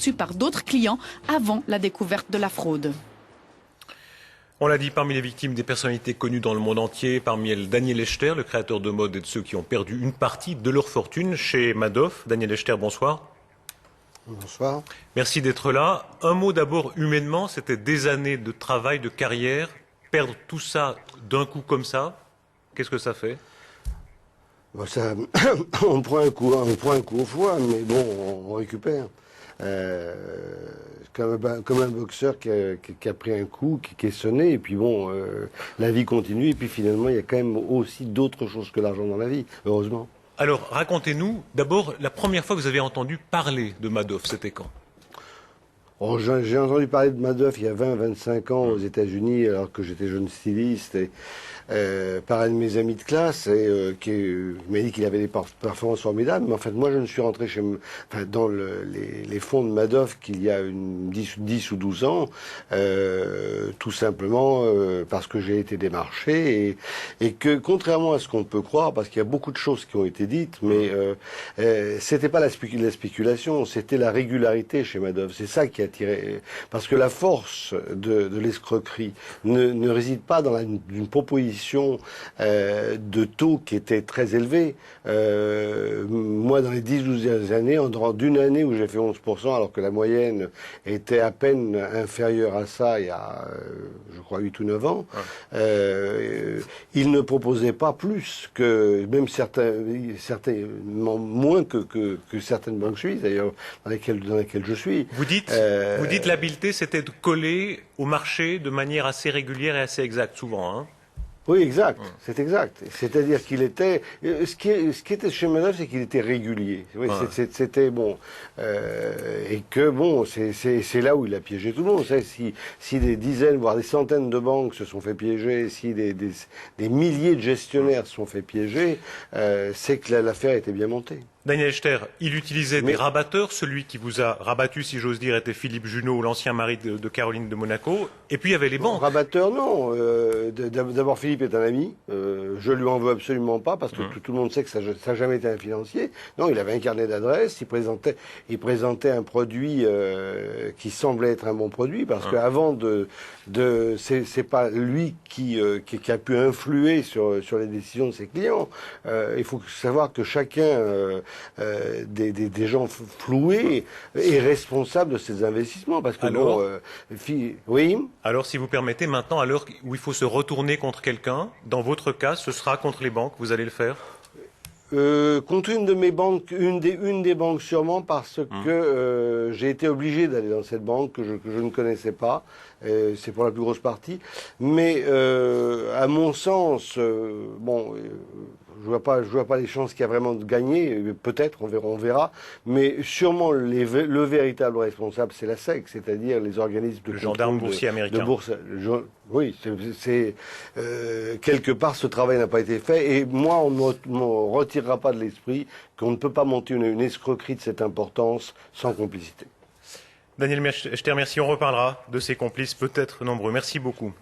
reçus par d'autres clients avant la découverte de la fraude. On l'a dit, parmi les victimes, des personnalités connues dans le monde entier, parmi elles Daniel Echter, le créateur de mode et de ceux qui ont perdu une partie de leur fortune chez Madoff. Daniel Echter, bonsoir. Bonsoir. Merci d'être là. Un mot d'abord humainement, c'était des années de travail, de carrière. Perdre tout ça d'un coup comme ça, qu'est-ce que ça fait? Bon, ça, on prend un coup au foie, mais bon, on récupère. Comme un boxeur qui a pris un coup, qui est sonné, et puis bon, la vie continue, et puis finalement, il y a quand même aussi d'autres choses que l'argent dans la vie, heureusement. Alors, racontez-nous, d'abord, la première fois que vous avez entendu parler de Madoff, c'était quand? Oh, j'ai entendu parler de Madoff il y a 20-25 ans aux États-Unis, alors que j'étais jeune styliste, et, par un de mes amis de classe, qui m'a dit qu'il avait des performances formidables. Mais en fait, moi, je ne suis rentré dans les fonds de Madoff qu'il y a 10 ou 12 ans, tout simplement parce que j'ai été démarché, et que, contrairement à ce qu'on peut croire, parce qu'il y a beaucoup de choses qui ont été dites, mais c'était pas la spéculation, c'était la régularité chez Madoff. C'est ça qui a tiré, parce que la force de l'escroquerie ne réside pas dans une proposition de taux qui était très élevé. Moi, dans les 10-12 années, en dehors d'une année où j'ai fait 11%, alors que la moyenne était à peine inférieure à ça il y a, je crois, 8 ou 9 ans, il ne proposait pas plus que, même moins que certaines banques suisses, d'ailleurs, dans lesquelles je suis. Vous dites l'habileté, c'était de coller au marché de manière assez régulière et assez exacte, souvent, hein? Oui, exact, c'est exact. C'est-à-dire qu'il était... Ce qui était chez Madoff, c'est qu'il était régulier. Oui, c'était bon. Et que, bon, c'est là où il a piégé tout le monde. Si des dizaines, voire des centaines de banques se sont fait piéger, si des milliers de gestionnaires se sont fait piéger, c'est que l'affaire était bien montée. Daniel Echter, il utilisait des rabatteurs. Celui qui vous a rabattu, si j'ose dire, était Philippe Junot, l'ancien mari de Caroline de Monaco. Et puis il y avait les banques. Rabatteur, non. D'abord, Philippe est un ami. Je lui en veux absolument pas, parce que tout le monde sait que ça n'a jamais été un financier. Non, il avait un carnet d'adresses. Il présentait un produit qui semblait être un bon produit, parce qu'avant c'est pas lui qui a pu influer sur les décisions de ses clients. Il faut savoir que chacun des gens floués est responsable de ces investissements, parce que alors, oui. Alors, si vous permettez, maintenant, à l'heure où il faut se retourner contre quelqu'un, dans votre cas, ce sera contre les banques. Vous allez le faire? Contre une de mes banques, une des banques sûrement, parce que j'ai été obligé d'aller dans cette banque que je ne connaissais pas. C'est pour la plus grosse partie. Mais à mon sens, bon, je vois pas les chances qu'il y a vraiment de gagner. Peut-être, on verra. Mais sûrement le véritable responsable, c'est la SEC, c'est-à-dire les organismes de le gendarme boursier américain. De bourse. Oui, quelque part ce travail n'a pas été fait, et moi on ne me retirera pas de l'esprit qu'on ne peut pas monter une escroquerie de cette importance sans complicité. Daniel Echter, merci. On reparlera de ces complices, peut-être nombreux. Merci beaucoup.